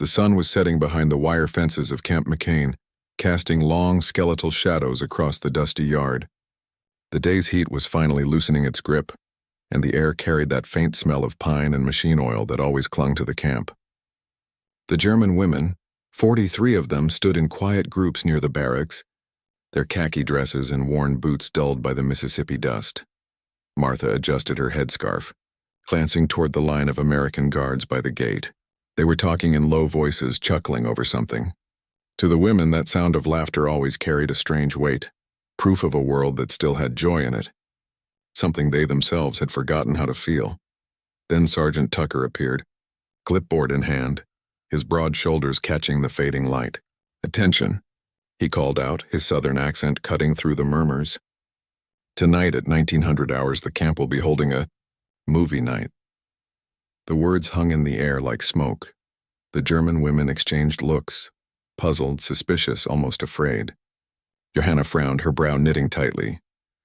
The sun was setting behind the wire fences of Camp McCain, casting long, skeletal shadows across the dusty yard. The day's heat was finally loosening its grip, and the air carried that faint smell of pine and machine oil that always clung to the camp. The German women, 43 of them, stood in quiet groups near the barracks, their khaki dresses and worn boots dulled by the Mississippi dust. Martha adjusted her headscarf, glancing toward the line of American guards by the gate. They were talking in low voices, chuckling over something. To the women, that sound of laughter always carried a strange weight, proof of a world that still had joy in it, something they themselves had forgotten how to feel. Then Sergeant Tucker appeared, clipboard in hand, his broad shoulders catching the fading light. "Attention," he called out, his southern accent cutting through the murmurs. "Tonight at 1900 hours, the camp will be holding a movie night." The words hung in the air like smoke. The German women exchanged looks, puzzled, suspicious, almost afraid. Johanna frowned, her brow knitting tightly.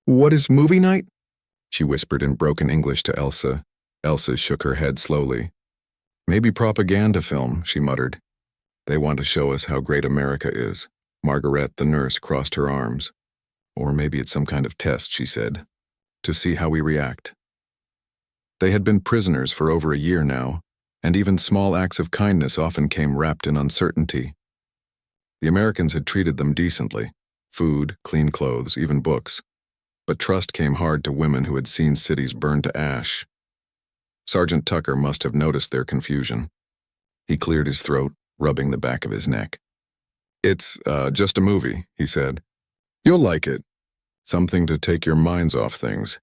"What is movie night?" she whispered in broken English to Elsa. Elsa shook her head slowly. "Maybe propaganda film," she muttered. "They want to show us how great America is." Margaret, the nurse, crossed her arms. "Or maybe it's some kind of test," she said, "to see how we react." They had been prisoners for over a year now, and even small acts of kindness often came wrapped in uncertainty. The Americans had treated them decently, food, clean clothes, even books, but trust came hard to women who had seen cities burned to ash. Sergeant Tucker must have noticed their confusion. He cleared his throat, rubbing the back of his neck. "It's just a movie," he said. "You'll like it. Something to take your minds off things."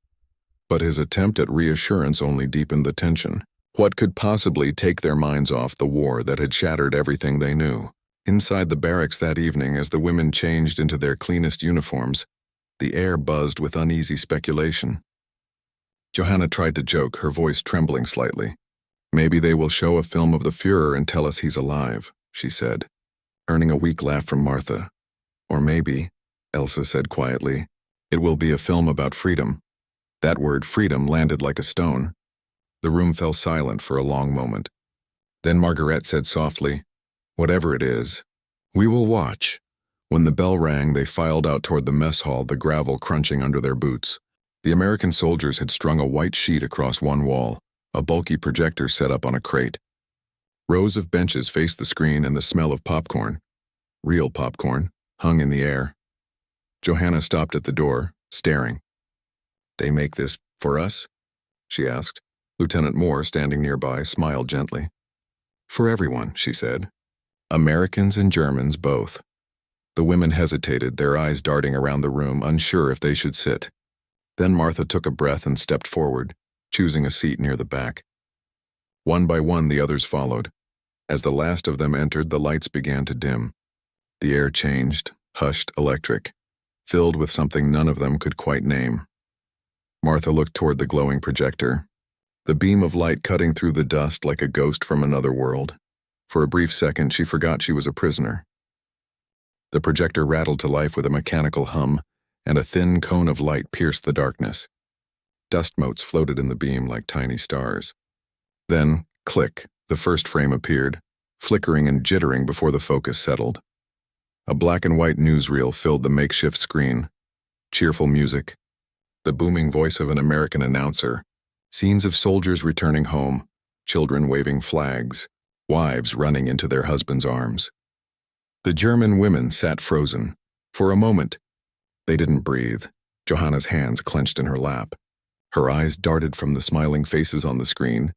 But his attempt at reassurance only deepened the tension. What could possibly take their minds off the war that had shattered everything they knew? Inside the barracks that evening, as the women changed into their cleanest uniforms, the air buzzed with uneasy speculation. Johanna tried to joke, her voice trembling slightly. "Maybe they will show a film of the Führer and tell us he's alive," she said, earning a weak laugh from Martha. "Or maybe," Elsa said quietly, "it will be a film about freedom." That word, freedom, landed like a stone. The room fell silent for a long moment. Then Margaret said softly, "Whatever it is, we will watch." When the bell rang, they filed out toward the mess hall, the gravel crunching under their boots. The American soldiers had strung a white sheet across one wall, a bulky projector set up on a crate. Rows of benches faced the screen, and the smell of popcorn, real popcorn, hung in the air. Johanna stopped at the door, staring. "They make this for us?" she asked. Lieutenant Moore, standing nearby, smiled gently. "For everyone," she said. "Americans and Germans both." The women hesitated, their eyes darting around the room, unsure if they should sit. Then Martha took a breath and stepped forward, choosing a seat near the back. One by one, the others followed. As the last of them entered, the lights began to dim. The air changed, hushed, electric, filled with something none of them could quite name. Martha looked toward the glowing projector, the beam of light cutting through the dust like a ghost from another world. For a brief second, she forgot she was a prisoner. The projector rattled to life with a mechanical hum, and a thin cone of light pierced the darkness. Dust motes floated in the beam like tiny stars. Then, click, the first frame appeared, flickering and jittering before the focus settled. A black and white newsreel filled the makeshift screen. Cheerful music, the booming voice of an American announcer, scenes of soldiers returning home, children waving flags, wives running into their husbands' arms. The German women sat frozen. For a moment, they didn't breathe. Johanna's hands clenched in her lap. Her eyes darted from the smiling faces on the screen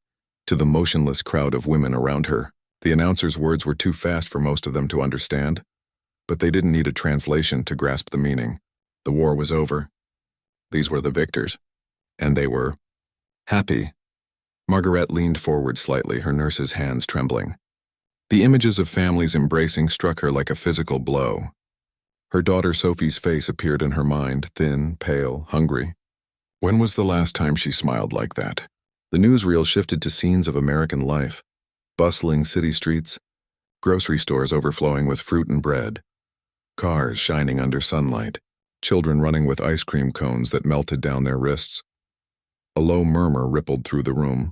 to the motionless crowd of women around her. The announcer's words were too fast for most of them to understand, but they didn't need a translation to grasp the meaning. The war was over. These were the victors, and they were happy. Margaret leaned forward slightly, her nurse's hands trembling. The images of families embracing struck her like a physical blow. Her daughter Sophie's face appeared in her mind, thin, pale, hungry. When was the last time she smiled like that? The newsreel shifted to scenes of American life, bustling city streets, grocery stores overflowing with fruit and bread, cars shining under sunlight, children running with ice cream cones that melted down their wrists. A low murmur rippled through the room.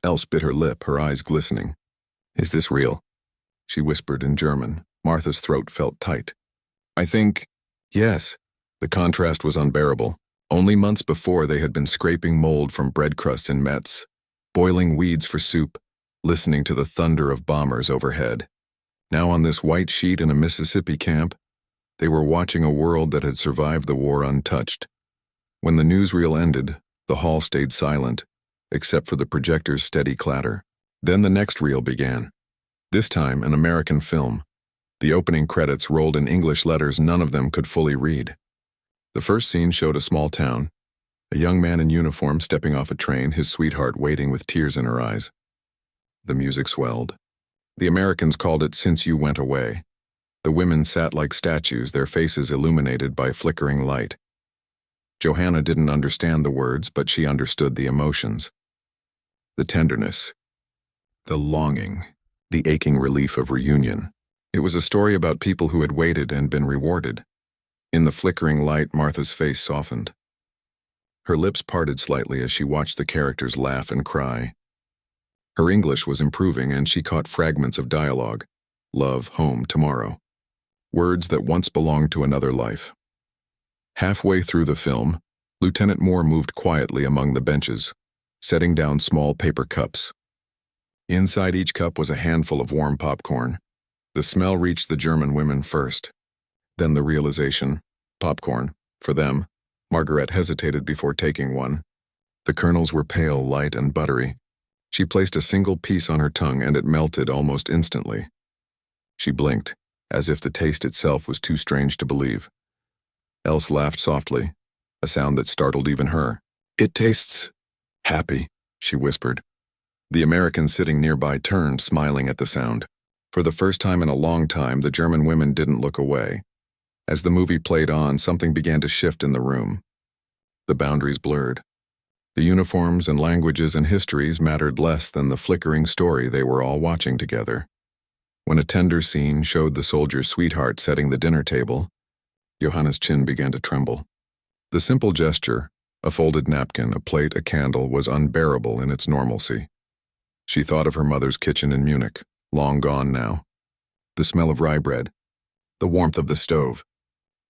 Else bit her lip, her eyes glistening. "Is this real?" she whispered in German. Martha's throat felt tight. I think, yes. The contrast was unbearable. Only months before they had been scraping mold from bread crusts in Metz, boiling weeds for soup, listening to the thunder of bombers overhead. Now on this white sheet in a Mississippi camp, they were watching a world that had survived the war untouched. When the newsreel ended, the hall stayed silent, except for the projector's steady clatter. Then the next reel began. This time, an American film. The opening credits rolled in English letters none of them could fully read. The first scene showed a small town, a young man in uniform stepping off a train, his sweetheart waiting with tears in her eyes. The music swelled. The Americans called it Since You Went Away. The women sat like statues, their faces illuminated by flickering light. Johanna didn't understand the words, but she understood the emotions. The tenderness, the longing, the aching relief of reunion. It was a story about people who had waited and been rewarded. In the flickering light, Martha's face softened. Her lips parted slightly as she watched the characters laugh and cry. Her English was improving and she caught fragments of dialogue. Love, home, tomorrow. Words that once belonged to another life. Halfway through the film, Lieutenant Moore moved quietly among the benches, setting down small paper cups. Inside each cup was a handful of warm popcorn. The smell reached the German women first. Then the realization, popcorn, for them. Margaret hesitated before taking one. The kernels were pale, light, and buttery. She placed a single piece on her tongue and it melted almost instantly. She blinked, as if the taste itself was too strange to believe. Else laughed softly, a sound that startled even her. It tastes happy, she whispered. The American sitting nearby turned, smiling at the sound. For the first time in a long time, the German women didn't look away. As the movie played on, something began to shift in the room. The boundaries blurred. The uniforms and languages and histories mattered less than the flickering story they were all watching together. When a tender scene showed the soldier's sweetheart setting the dinner table, Johanna's chin began to tremble. The simple gesture, a folded napkin, a plate, a candle, was unbearable in its normalcy. She thought of her mother's kitchen in Munich, long gone now. The smell of rye bread, the warmth of the stove,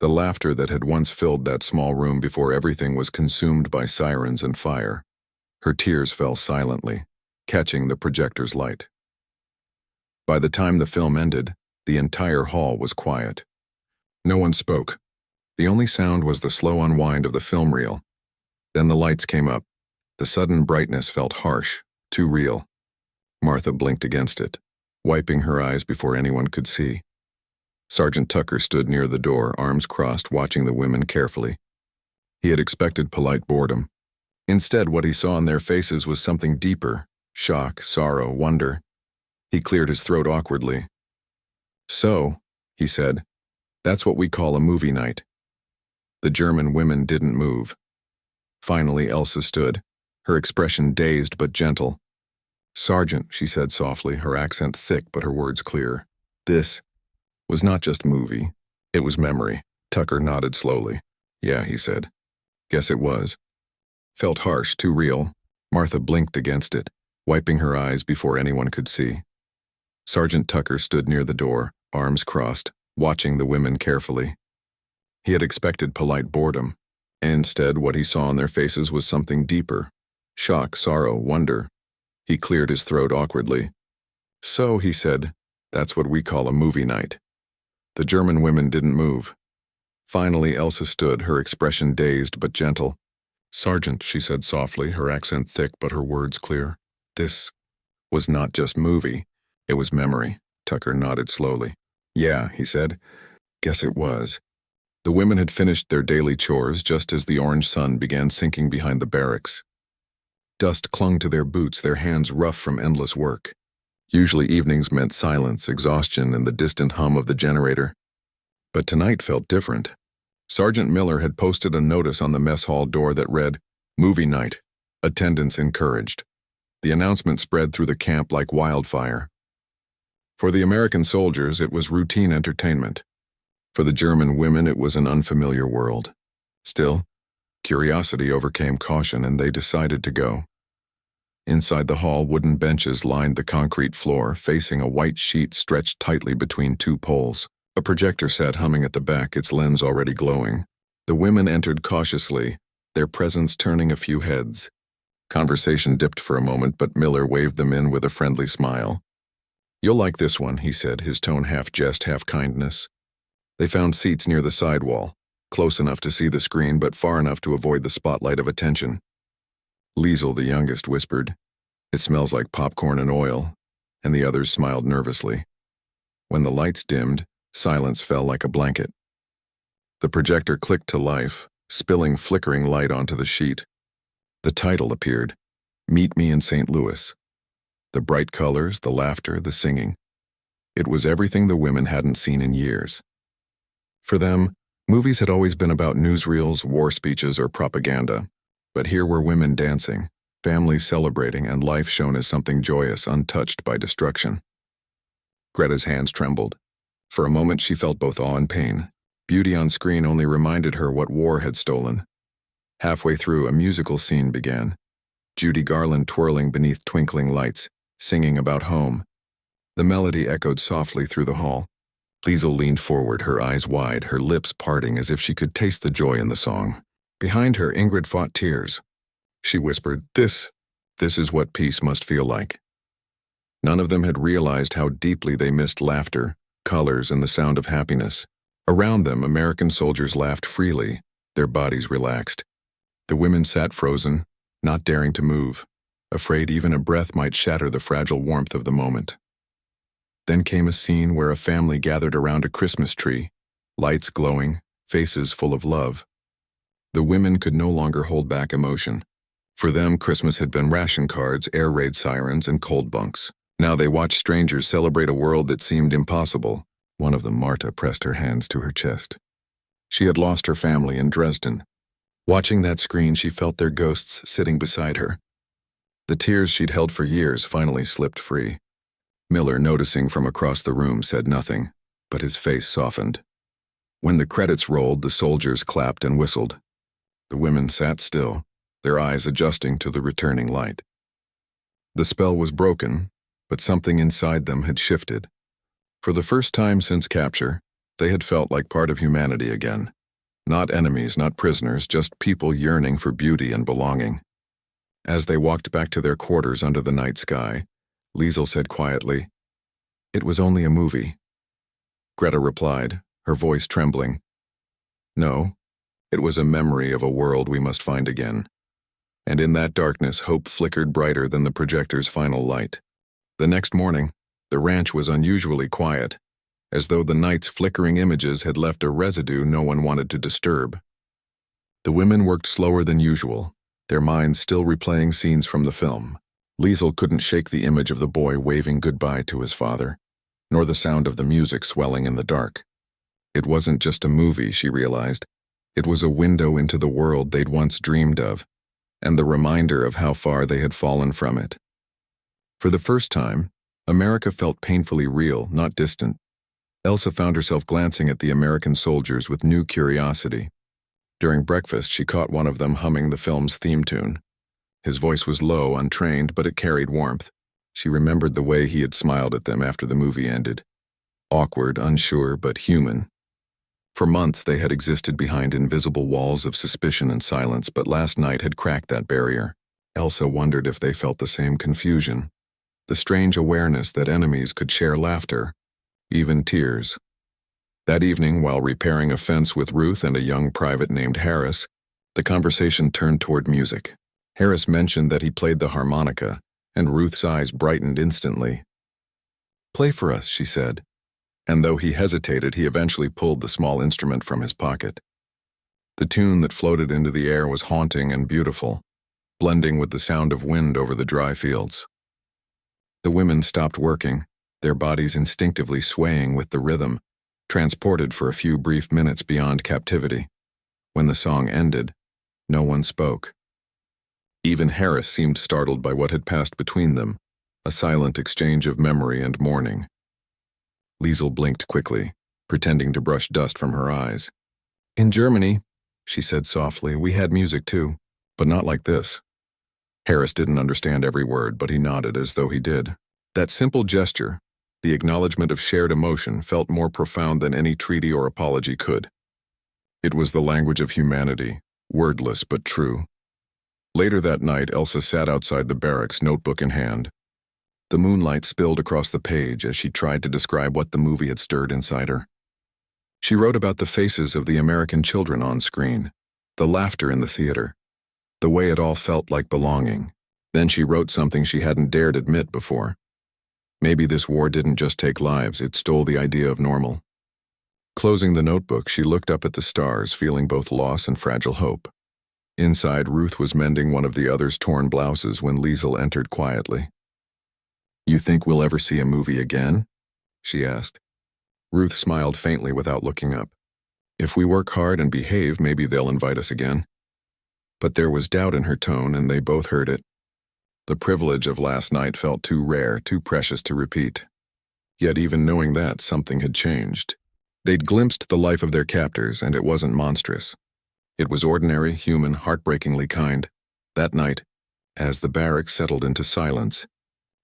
the laughter that had once filled that small room before everything was consumed by sirens and fire. Her tears fell silently, catching the projector's light. By the time the film ended, the entire hall was quiet. No one spoke. The only sound was the slow unwind of the film reel. Then the lights came up. The sudden brightness felt harsh, too real. Martha blinked against it, wiping her eyes before anyone could see. Sergeant Tucker stood near the door, arms crossed, watching the women carefully. He had expected polite boredom. Instead, what he saw in their faces was something deeper: shock, sorrow, wonder. He cleared his throat awkwardly. So, he said, that's what we call a movie night. The German women didn't move. Finally, Elsa stood, her expression dazed but gentle. Sergeant, she said softly, her accent thick but her words clear. This was not just movie, it was memory. Tucker nodded slowly. Yeah, he said. Guess it was. Felt harsh, too real. Martha blinked against it, wiping her eyes before anyone could see. Sergeant Tucker stood near the door, arms crossed, watching the women carefully. He had expected polite boredom. Instead, what he saw on their faces was something deeper: shock, sorrow, wonder. He cleared his throat awkwardly. So, he said, that's what we call a movie night. The German women didn't move. Finally, Elsa stood, her expression dazed but gentle. Sergeant, she said softly, her accent thick but her words clear. This was not just movie, it was memory. Tucker nodded slowly. Yeah, he said. Guess it was. The women had finished their daily chores just as the orange sun began sinking behind the barracks. Dust clung to their boots, their hands rough from endless work. Usually evenings meant silence, exhaustion, and the distant hum of the generator. But tonight felt different. Sergeant Miller had posted a notice on the mess hall door that read, Movie night. Attendance encouraged. The announcement spread through the camp like wildfire. For the American soldiers, it was routine entertainment. For the German women, it was an unfamiliar world. Still, curiosity overcame caution and they decided to go. Inside the hall, wooden benches lined the concrete floor, facing a white sheet stretched tightly between two poles. A projector sat humming at the back, its lens already glowing. The women entered cautiously, their presence turning a few heads. Conversation dipped for a moment, but Miller waved them in with a friendly smile. "You'll like this one," he said, his tone half jest, half kindness. They found seats near the side wall, close enough to see the screen but far enough to avoid the spotlight of attention. Liesel, the youngest, whispered, "It smells like popcorn and oil," and the others smiled nervously. When the lights dimmed, silence fell like a blanket. The projector clicked to life, spilling flickering light onto the sheet. The title appeared, "Meet Me in St. Louis." The bright colors, the laughter, the singing. It was everything the women hadn't seen in years. For them, movies had always been about newsreels, war speeches, or propaganda. But here were women dancing, families celebrating, and life shown as something joyous, untouched by destruction. Greta's hands trembled. For a moment she felt both awe and pain. Beauty on screen only reminded her what war had stolen. Halfway through, a musical scene began. Judy Garland twirling beneath twinkling lights, singing about home. The melody echoed softly through the hall. Liesel leaned forward, her eyes wide, her lips parting as if she could taste the joy in the song. Behind her, Ingrid fought tears. She whispered, This is what peace must feel like." None of them had realized how deeply they missed laughter, colors, and the sound of happiness. Around them, American soldiers laughed freely, their bodies relaxed. The women sat frozen, not daring to move, afraid even a breath might shatter the fragile warmth of the moment. Then came a scene where a family gathered around a Christmas tree, lights glowing, faces full of love. The women could no longer hold back emotion. For them, Christmas had been ration cards, air raid sirens, and cold bunks. Now they watched strangers celebrate a world that seemed impossible. One of them, Marta, pressed her hands to her chest. She had lost her family in Dresden. Watching that screen, she felt their ghosts sitting beside her. The tears she'd held for years finally slipped free. Miller, noticing from across the room, said nothing, but his face softened. When the credits rolled, the soldiers clapped and whistled. The women sat still, their eyes adjusting to the returning light. The spell was broken, but something inside them had shifted. For the first time since capture, they had felt like part of humanity again. Not enemies, not prisoners, just people yearning for beauty and belonging. As they walked back to their quarters under the night sky, Liesel said quietly, "It was only a movie." Greta replied, her voice trembling, "No, it was a memory of a world we must find again." And in that darkness, hope flickered brighter than the projector's final light. The next morning, the ranch was unusually quiet, as though the night's flickering images had left a residue no one wanted to disturb. The women worked slower than usual, their minds still replaying scenes from the film. Liesel couldn't shake the image of the boy waving goodbye to his father, nor the sound of the music swelling in the dark. It wasn't just a movie, she realized. It was a window into the world they'd once dreamed of, and the reminder of how far they had fallen from it. For the first time, America felt painfully real, not distant. Elsa found herself glancing at the American soldiers with new curiosity. During breakfast, she caught one of them humming the film's theme tune. His voice was low, untrained, but it carried warmth. She remembered the way he had smiled at them after the movie ended. Awkward, unsure, but human. For months they had existed behind invisible walls of suspicion and silence, but last night had cracked that barrier. Elsa wondered if they felt the same confusion, the strange awareness that enemies could share laughter, even tears. That evening, while repairing a fence with Ruth and a young private named Harris, the conversation turned toward music. Harris mentioned that he played the harmonica, and Ruth's eyes brightened instantly. "Play for us," she said, and though he hesitated, he eventually pulled the small instrument from his pocket. The tune that floated into the air was haunting and beautiful, blending with the sound of wind over the dry fields. The women stopped working, their bodies instinctively swaying with the rhythm, transported for a few brief minutes beyond captivity. When the song ended, no one spoke. Even Harris seemed startled by what had passed between them, a silent exchange of memory and mourning. Liesel blinked quickly, pretending to brush dust from her eyes. "In Germany," she said softly, "we had music too, but not like this." Harris didn't understand every word, but he nodded as though he did. That simple gesture, the acknowledgement of shared emotion, felt more profound than any treaty or apology could. It was the language of humanity, wordless but true. Later that night, Elsa sat outside the barracks, notebook in hand. The moonlight spilled across the page as she tried to describe what the movie had stirred inside her. She wrote about the faces of the American children on screen, the laughter in the theater, the way it all felt like belonging. Then she wrote something she hadn't dared admit before. Maybe this war didn't just take lives, it stole the idea of normal. Closing the notebook, she looked up at the stars, feeling both loss and fragile hope. Inside, Ruth was mending one of the other's torn blouses when Liesel entered quietly. "You think we'll ever see a movie again?" she asked. Ruth smiled faintly without looking up. "If we work hard and behave, maybe they'll invite us again." But there was doubt in her tone, and they both heard it. The privilege of last night felt too rare, too precious to repeat. Yet even knowing that, something had changed. They'd glimpsed the life of their captors, and it wasn't monstrous. It was ordinary, human, heartbreakingly kind. That night, as the barracks settled into silence,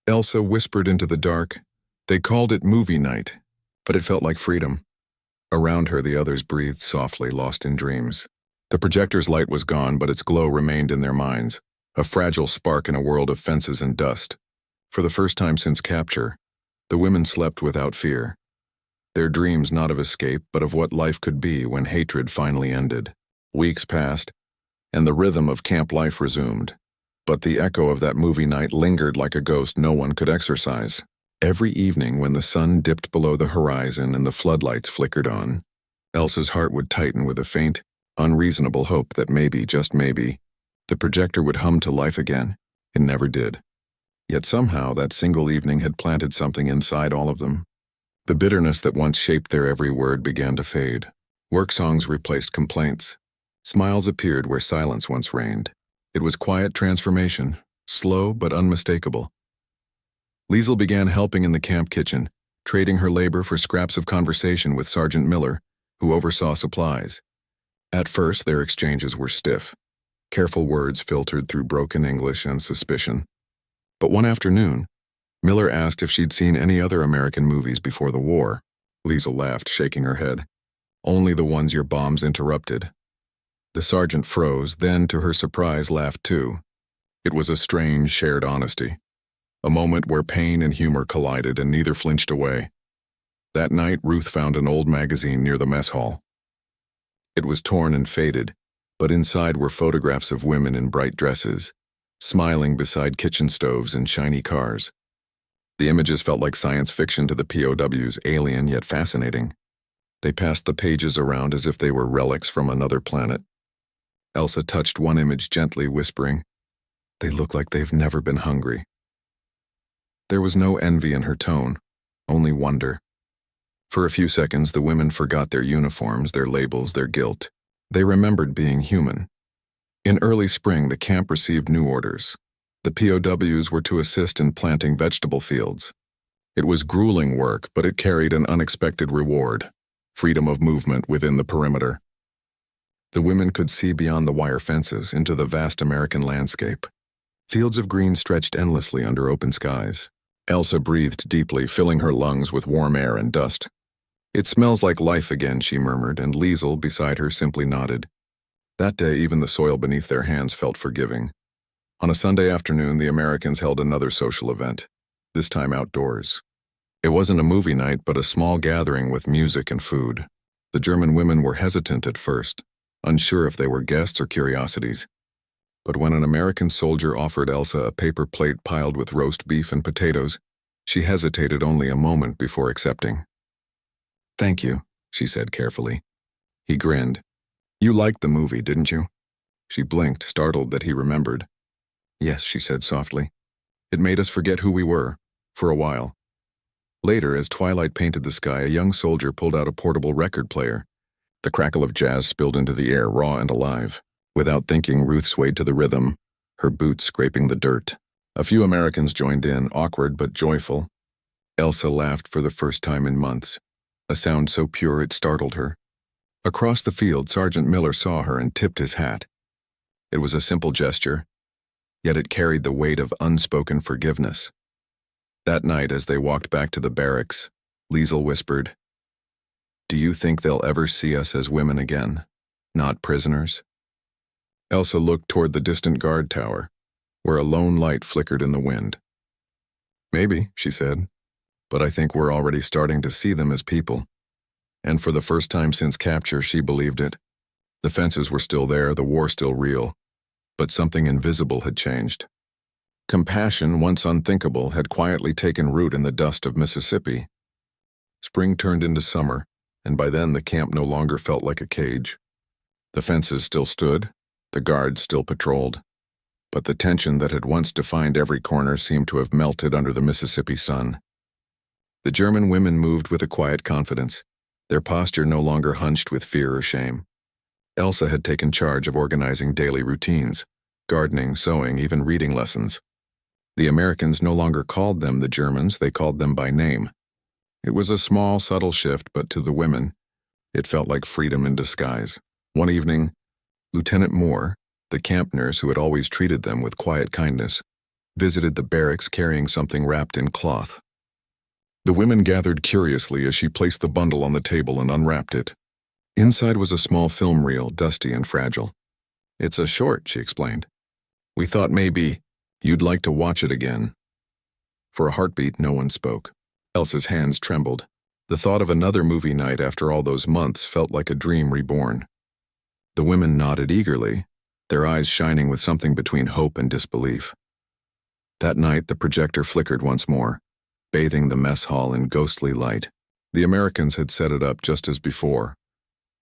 Elsa whispered into the dark, "They called it movie night," but it felt like freedom. Around her, the others breathed softly, lost in dreams. The projector's light was gone, but its glow remained in their minds, a fragile spark in a world of fences and dust. For the first time since capture, the women slept without fear. Their dreams not of escape, but of what life could be when hatred finally ended. Weeks passed, and the rhythm of camp life resumed. But the echo of that movie night lingered like a ghost no one could exorcise. Every evening when the sun dipped below the horizon and the floodlights flickered on, Elsa's heart would tighten with a faint, unreasonable hope that maybe, just maybe, the projector would hum to life again. It never did. Yet somehow that single evening had planted something inside all of them. The bitterness that once shaped their every word began to fade. Work songs replaced complaints. Smiles appeared where silence once reigned. It was quiet transformation, slow but unmistakable. Liesel began helping in the camp kitchen, trading her labor for scraps of conversation with Sergeant Miller, who oversaw supplies. At first, their exchanges were stiff. Careful words filtered through broken English and suspicion. But one afternoon, Miller asked if she'd seen any other American movies before the war. Liesel laughed, shaking her head. "Only the ones your bombs interrupted." The sergeant froze, then, to her surprise, laughed too. It was a strange, shared honesty. A moment where pain and humor collided and neither flinched away. That night, Ruth found an old magazine near the mess hall. It was torn and faded, but inside were photographs of women in bright dresses, smiling beside kitchen stoves and shiny cars. The images felt like science fiction to the POWs, alien yet fascinating. They passed the pages around as if they were relics from another planet. Elsa touched one image gently, whispering, "They look like they've never been hungry." There was no envy in her tone, only wonder. For a few seconds, the women forgot their uniforms, their labels, their guilt. They remembered being human. In early spring, the camp received new orders. The POWs were to assist in planting vegetable fields. It was grueling work, but it carried an unexpected reward: freedom of movement within the perimeter. The women could see beyond the wire fences into the vast American landscape. Fields of green stretched endlessly under open skies. Elsa breathed deeply, filling her lungs with warm air and dust. "It smells like life again," she murmured, and Liesel, beside her, simply nodded. That day, even the soil beneath their hands felt forgiving. On a Sunday afternoon, the Americans held another social event, this time outdoors. It wasn't a movie night, but a small gathering with music and food. The German women were hesitant at first, unsure if they were guests or curiosities. But when an American soldier offered Elsa a paper plate piled with roast beef and potatoes, she hesitated only a moment before accepting. "Thank you," she said carefully. He grinned. "You liked the movie, didn't you?" She blinked, startled that he remembered. "Yes," she said softly. "It made us forget who we were, for a while." Later, as twilight painted the sky, a young soldier pulled out a portable record player. The crackle of jazz spilled into the air, raw and alive. Without thinking, Ruth swayed to the rhythm, her boots scraping the dirt. A few Americans joined in, awkward but joyful. Elsa laughed for the first time in months, a sound so pure it startled her. Across the field, Sergeant Miller saw her and tipped his hat. It was a simple gesture, yet it carried the weight of unspoken forgiveness. That night, as they walked back to the barracks, Liesel whispered, "Do you think they'll ever see us as women again, not prisoners?" Elsa looked toward the distant guard tower, where a lone light flickered in the wind. "Maybe," she said, "but I think we're already starting to see them as people." And for the first time since capture, she believed it. The fences were still there, the war still real, but something invisible had changed. Compassion, once unthinkable, had quietly taken root in the dust of Mississippi. Spring turned into summer, and by then the camp no longer felt like a cage. The fences still stood, the guards still patrolled, but the tension that had once defined every corner seemed to have melted under the Mississippi sun. The German women moved with a quiet confidence, their posture no longer hunched with fear or shame. Elsa had taken charge of organizing daily routines, gardening, sewing, even reading lessons. The Americans no longer called them the Germans, they called them by name. It was a small, subtle shift, but to the women, it felt like freedom in disguise. One evening, Lieutenant Moore, the camp nurse who had always treated them with quiet kindness, visited the barracks carrying something wrapped in cloth. The women gathered curiously as she placed the bundle on the table and unwrapped it. Inside was a small film reel, dusty and fragile. "It's a short," she explained. "We thought maybe you'd like to watch it again." For a heartbeat, no one spoke. Elsa's hands trembled. The thought of another movie night after all those months felt like a dream reborn. The women nodded eagerly, their eyes shining with something between hope and disbelief. That night, the projector flickered once more, bathing the mess hall in ghostly light. The Americans had set it up just as before.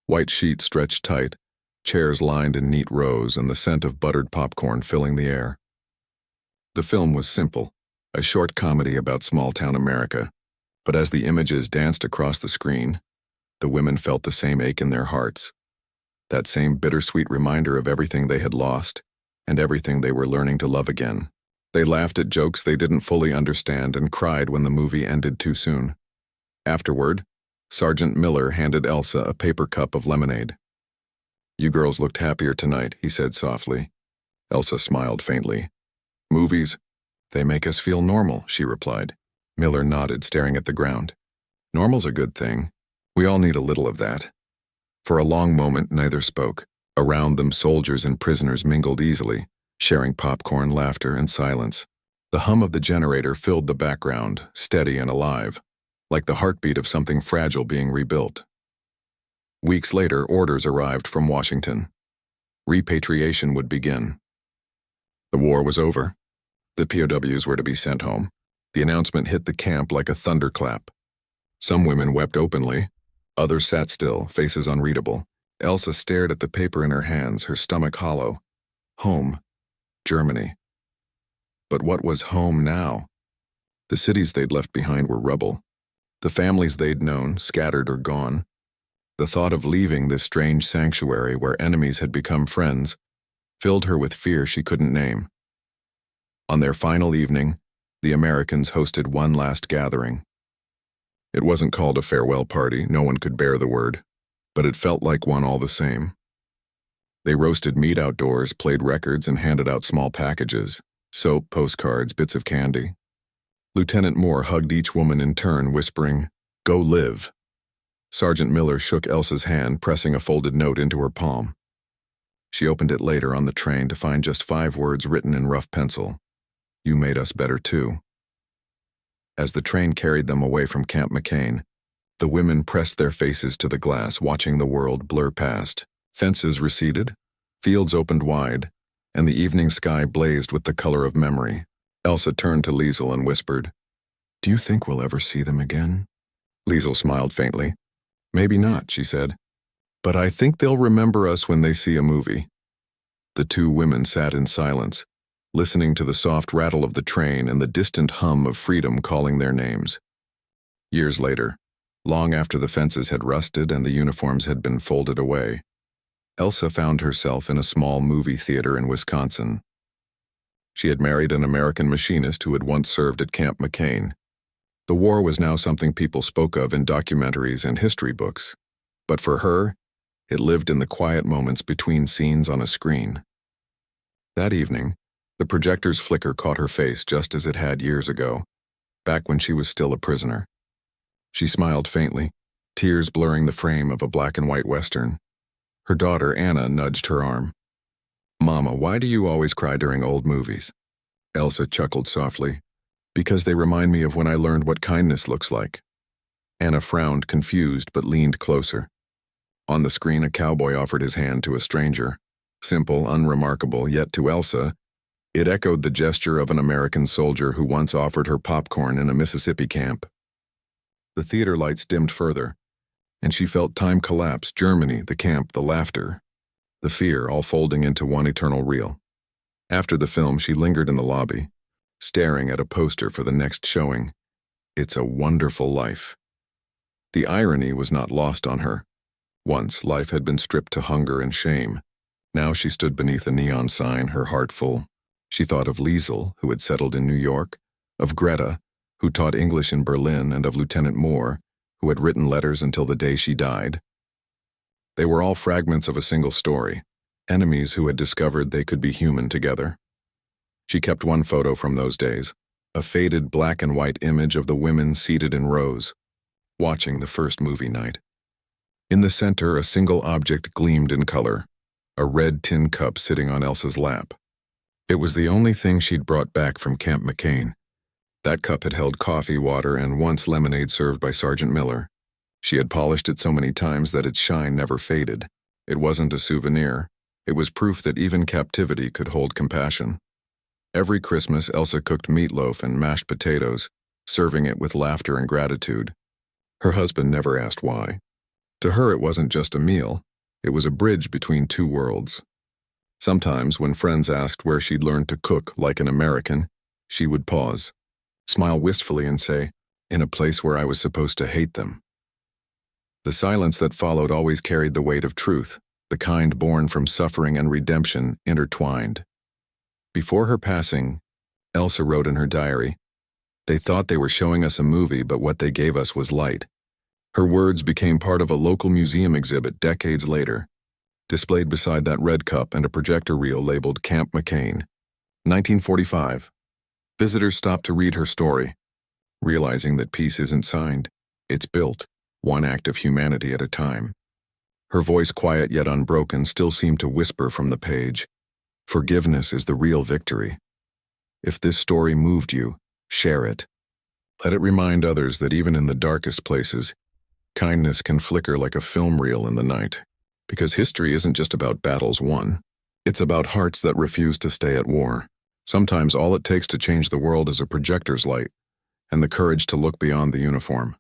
White sheets stretched tight, chairs lined in neat rows, and the scent of buttered popcorn filling the air. The film was simple, a short comedy about small-town America, but as the images danced across the screen, the women felt the same ache in their hearts, that same bittersweet reminder of everything they had lost and everything they were learning to love again. They laughed at jokes they didn't fully understand and cried when the movie ended too soon. Afterward, Sergeant Miller handed Elsa a paper cup of lemonade. "You girls looked happier tonight," he said softly. Elsa smiled faintly. "Movies, they make us feel normal," she replied. Miller nodded, staring at the ground. "Normal's a good thing. We all need a little of that." For a long moment, neither spoke. Around them, soldiers and prisoners mingled easily, sharing popcorn, laughter, and silence. The hum of the generator filled the background, steady and alive, like the heartbeat of something fragile being rebuilt. Weeks later, orders arrived from Washington. Repatriation would begin. The war was over. The POWs were to be sent home. The announcement hit the camp like a thunderclap. Some women wept openly. Others sat still, faces unreadable. Elsa stared at the paper in her hands, her stomach hollow. Home. Germany. But what was home now? The cities they'd left behind were rubble. The families they'd known, scattered or gone. The thought of leaving this strange sanctuary where enemies had become friends filled her with fear she couldn't name. On their final evening, the Americans hosted one last gathering. It wasn't called a farewell party, no one could bear the word, but it felt like one all the same. They roasted meat outdoors, played records, and handed out small packages, soap, postcards, bits of candy. Lieutenant Moore hugged each woman in turn, whispering, "Go live." Sergeant Miller shook Elsa's hand, pressing a folded note into her palm. She opened it later on the train to find just 5 words written in rough pencil. "You made us better too." As the train carried them away from Camp McCain, the women pressed their faces to the glass, watching the world blur past. Fences receded, fields opened wide, and the evening sky blazed with the color of memory. Elsa turned to Liesel and whispered, "Do you think we'll ever see them again?" Liesel smiled faintly. "Maybe not," she said. "But I think they'll remember us when they see a movie." The 2 women sat in silence, listening to the soft rattle of the train and the distant hum of freedom calling their names. Years later, long after the fences had rusted and the uniforms had been folded away, Elsa found herself in a small movie theater in Wisconsin. She had married an American machinist who had once served at Camp McCain. The war was now something people spoke of in documentaries and history books, but for her, it lived in the quiet moments between scenes on a screen. That evening, The projector's flicker caught her face just as it had years ago, back when she was still a prisoner. She smiled faintly, tears blurring the frame of a black and white Western. Her daughter, Anna, nudged her arm. "Mama, why do you always cry during old movies?" Elsa chuckled softly. "Because they remind me of when I learned what kindness looks like." Anna frowned, confused, but leaned closer. On the screen, a cowboy offered his hand to a stranger. Simple, unremarkable, yet to Elsa, it echoed the gesture of an American soldier who once offered her popcorn in a Mississippi camp. The theater lights dimmed further, and she felt time collapse, Germany, the camp, the laughter, the fear, all folding into one eternal reel. After the film, she lingered in the lobby, staring at a poster for the next showing. It's a Wonderful Life. The irony was not lost on her. Once, life had been stripped to hunger and shame. Now she stood beneath a neon sign, her heart full. She thought of Liesel, who had settled in New York, of Greta, who taught English in Berlin, and of Lieutenant Moore, who had written letters until the day she died. They were all fragments of a single story, enemies who had discovered they could be human together. She kept one photo from those days, a faded black and white image of the women seated in rows, watching the first movie night. In the center, a single object gleamed in color, a red tin cup sitting on Elsa's lap. It was the only thing she'd brought back from Camp McCain. That cup had held coffee, water, and once lemonade served by Sergeant Miller. She had polished it so many times that its shine never faded. It wasn't a souvenir. It was proof that even captivity could hold compassion. Every Christmas, Elsa cooked meatloaf and mashed potatoes, serving it with laughter and gratitude. Her husband never asked why. To her, it wasn't just a meal. It was a bridge between two worlds. Sometimes, when friends asked where she'd learned to cook like an American, she would pause, smile wistfully, and say, "In a place where I was supposed to hate them." The silence that followed always carried the weight of truth, the kind born from suffering and redemption intertwined. Before her passing, Elsa wrote in her diary, "They thought they were showing us a movie, but what they gave us was light." Her words became part of a local museum exhibit decades later, displayed beside that red cup and a projector reel labeled Camp McCain. 1945. Visitors stopped to read her story, realizing that peace isn't signed, it's built, one act of humanity at a time. Her voice, quiet yet unbroken, still seemed to whisper from the page, "Forgiveness is the real victory." If this story moved you, share it. Let it remind others that even in the darkest places, kindness can flicker like a film reel in the night. Because history isn't just about battles won. It's about hearts that refuse to stay at war. Sometimes all it takes to change the world is a projector's light and the courage to look beyond the uniform.